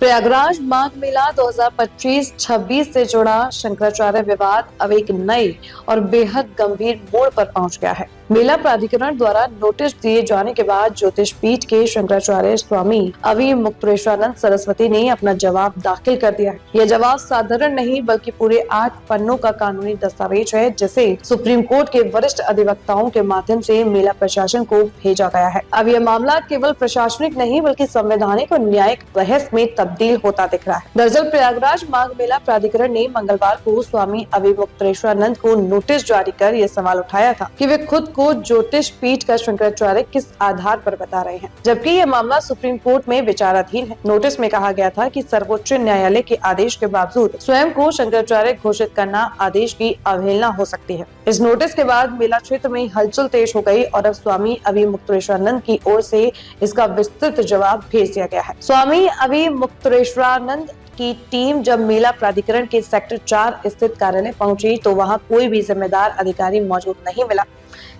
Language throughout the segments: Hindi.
प्रयागराज माघ मेला 2025-26 से जुड़ा शंकराचार्य विवाद अब एक नए और बेहद गंभीर मोड़ पर पहुंच गया है। मेला प्राधिकरण द्वारा नोटिस दिए जाने के बाद ज्योतिष पीठ के शंकराचार्य स्वामी अवि मुक्तेश्वरानंद सरस्वती ने अपना जवाब दाखिल कर दिया है। यह जवाब साधारण नहीं बल्कि पूरे 8 पन्नों का कानूनी दस्तावेज है, जिसे सुप्रीम कोर्ट के वरिष्ठ अधिवक्ताओं के माध्यम से मेला प्रशासन को भेजा गया है। अब यह मामला केवल प्रशासनिक नहीं बल्कि संवैधानिक और न्यायिक बहस में तब्दील होता दिख रहा है। दरअसल प्रयागराज माघ मेला प्राधिकरण ने मंगलवार को स्वामी अवि मुक्तेश्वरानंद को नोटिस जारी कर यह सवाल उठाया था कि वे खुद को ज्योतिष पीठ का शंकराचार्य किस आधार पर बता रहे हैं, जबकि यह मामला सुप्रीम कोर्ट में विचाराधीन है। नोटिस में कहा गया था कि सर्वोच्च न्यायालय के आदेश के बावजूद स्वयं को शंकराचार्य घोषित करना आदेश की अवहेलना हो सकती है। इस नोटिस के बाद मेला क्षेत्र में हलचल तेज हो गई और अब स्वामी अवि मुक्तेश्वरानंद की ओर से इसका विस्तृत जवाब भेज दिया गया है। स्वामी अवि मुक्तेश्वरानंद की टीम जब मेला प्राधिकरण के सेक्टर 4 स्थित कार्यालय पहुंची तो वहां कोई भी जिम्मेदार अधिकारी मौजूद नहीं मिला।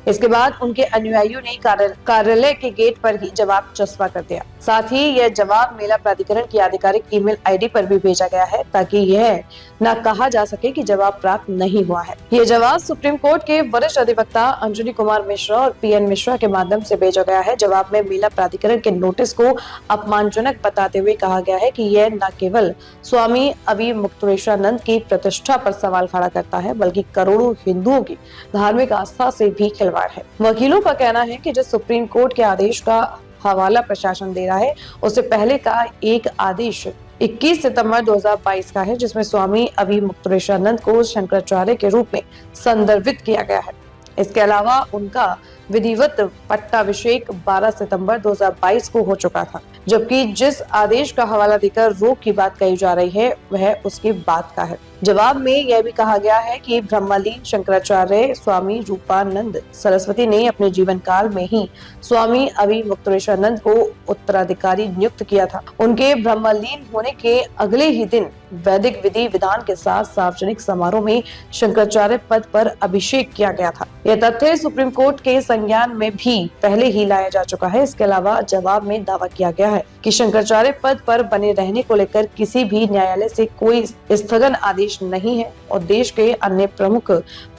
इसके बाद उनके अनुयायियों ने कार्यालय के गेट पर ही जवाब चस्पा कर दिया। साथ ही यह जवाब मेला प्राधिकरण की आधिकारिक ईमेल आईडी पर भी भेजा गया है ताकि यह न कहा जा सके कि जवाब प्राप्त नहीं हुआ है। यह जवाब सुप्रीम कोर्ट के वरिष्ठ अधिवक्ता अंजनी कुमार मिश्रा और पीएन मिश्रा के माध्यम से भेजा गया है। जवाब में मेला प्राधिकरण के नोटिस को अपमानजनक बताते हुए कहा गया है कि यह न केवल स्वामी अवि मुक्तेश्वरानंद की प्रतिष्ठा पर सवाल खड़ा करता है बल्कि करोड़ों हिंदुओं की धार्मिक आस्था से भी खिलवाड़ है। वकीलों का कहना है कि जिस सुप्रीम कोर्ट के आदेश का हवाला प्रशासन दे रहा है उससे पहले का एक आदेश 21 सितंबर 2022 का है, जिसमें स्वामी अवि मुक्तेश्वरानंद को शंकराचार्य के रूप में संदर्भित किया गया है। इसके अलावा उनका विधिवत पट्टाभिषेक 12 सितंबर 2022 को हो चुका था, जबकि जिस आदेश का हवाला देकर रोक की बात कही जा रही है वह उसकी बात का है। जवाब में यह भी कहा गया है कि ब्रह्मलीन शंकराचार्य स्वामी रूपानंद सरस्वती ने अपने जीवन काल में ही स्वामी अवि मुक्तेश्वरानंद को उत्तराधिकारी नियुक्त किया था। उनके ब्रह्मलीन होने के अगले ही दिन वैदिक विधि विधान के साथ सार्वजनिक समारोह में शंकराचार्य पद पर अभिषेक किया गया था। यह तथ्य सुप्रीम कोर्ट के संज्ञान में भी पहले ही लाया जा चुका है। इसके अलावा जवाब में दावा किया गया है कि शंकराचार्य पद पर बने रहने को लेकर किसी भी न्यायालय से कोई स्थगन आदेश नहीं है और देश के अन्य प्रमुख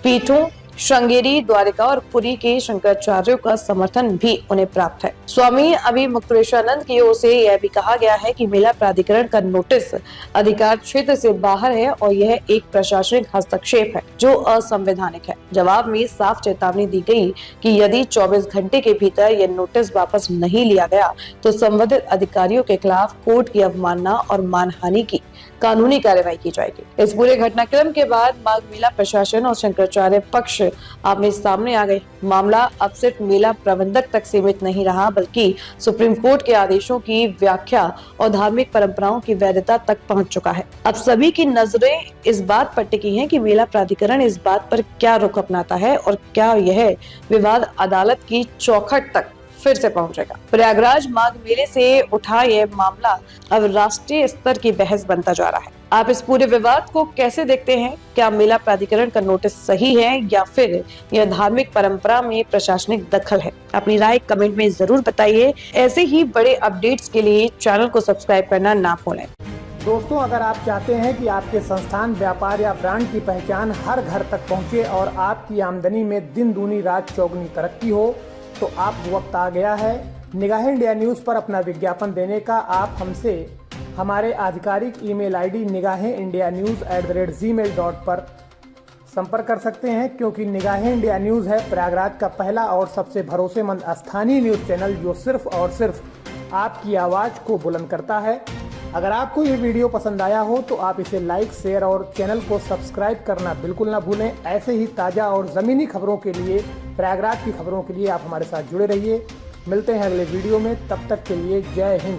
पीठों श्रृंगेरी, द्वारिका और पुरी के शंकराचार्यों का समर्थन भी उन्हें प्राप्त है। स्वामी अवि मुक्तेश्वरानंद की ओर से यह भी कहा गया है कि मेला प्राधिकरण का नोटिस अधिकार क्षेत्र से बाहर है और यह एक प्रशासनिक हस्तक्षेप है जो असंवैधानिक है। जवाब में साफ चेतावनी दी गई कि यदि 24 घंटे के भीतर यह नोटिस वापस नहीं लिया गया तो संबंधित अधिकारियों के खिलाफ कोर्ट की अवमानना और मानहानि की कानूनी कार्रवाई की जाएगी। इस पूरे घटनाक्रम के बाद माघ मेला प्रशासन और शंकराचार्य पक्ष आमने सामने आ गए। मामला अब सिर्फ मेला प्रबंधक तक सीमित नहीं रहा बल्कि सुप्रीम कोर्ट के आदेशों की व्याख्या और धार्मिक परंपराओं की वैधता तक पहुंच चुका है। अब सभी की नजरें इस बात पर टिकी हैं कि मेला प्राधिकरण इस बात पर क्या रुख अपनाता है और क्या यह विवाद अदालत की चौखट तक फिर से पहुंचेगा। प्रयागराज माघ मेले से उठा यह मामला अब राष्ट्रीय स्तर की बहस बनता जा रहा है। आप इस पूरे विवाद को कैसे देखते हैं? क्या मेला प्राधिकरण का नोटिस सही है या फिर यह धार्मिक परंपरा में प्रशासनिक दखल है? अपनी राय कमेंट में जरूर बताइए। ऐसे ही बड़े अपडेट्स के लिए चैनल को सब्सक्राइब करना ना भूलें। दोस्तों, अगर आप चाहते हैं कि आपके संस्थान, व्यापार या ब्रांड की पहचान हर घर तक पहुंचे और आपकी आमदनी में दिन दूनी रात चौगुनी तरक्की हो तो आप वक्त आ गया है निगाहें इंडिया न्यूज़ पर अपना विज्ञापन देने का। आप हमसे हमारे आधिकारिक ईमेल आईडी nigahenindianews@gmail.com पर संपर्क कर सकते हैं, क्योंकि निगाहें इंडिया न्यूज़ है प्रयागराज का पहला और सबसे भरोसेमंद स्थानीय न्यूज़ चैनल जो सिर्फ और सिर्फ आपकी आवाज़ को बुलंद करता है। अगर आपको ये वीडियो पसंद आया हो तो आप इसे लाइक, शेयर और चैनल को सब्सक्राइब करना बिल्कुल ना भूलें। ऐसे ही ताज़ा और ज़मीनी खबरों के लिए, प्रयागराज की खबरों के लिए आप हमारे साथ जुड़े रहिए। मिलते हैं अगले वीडियो में, तब तक के लिए जय हिंद।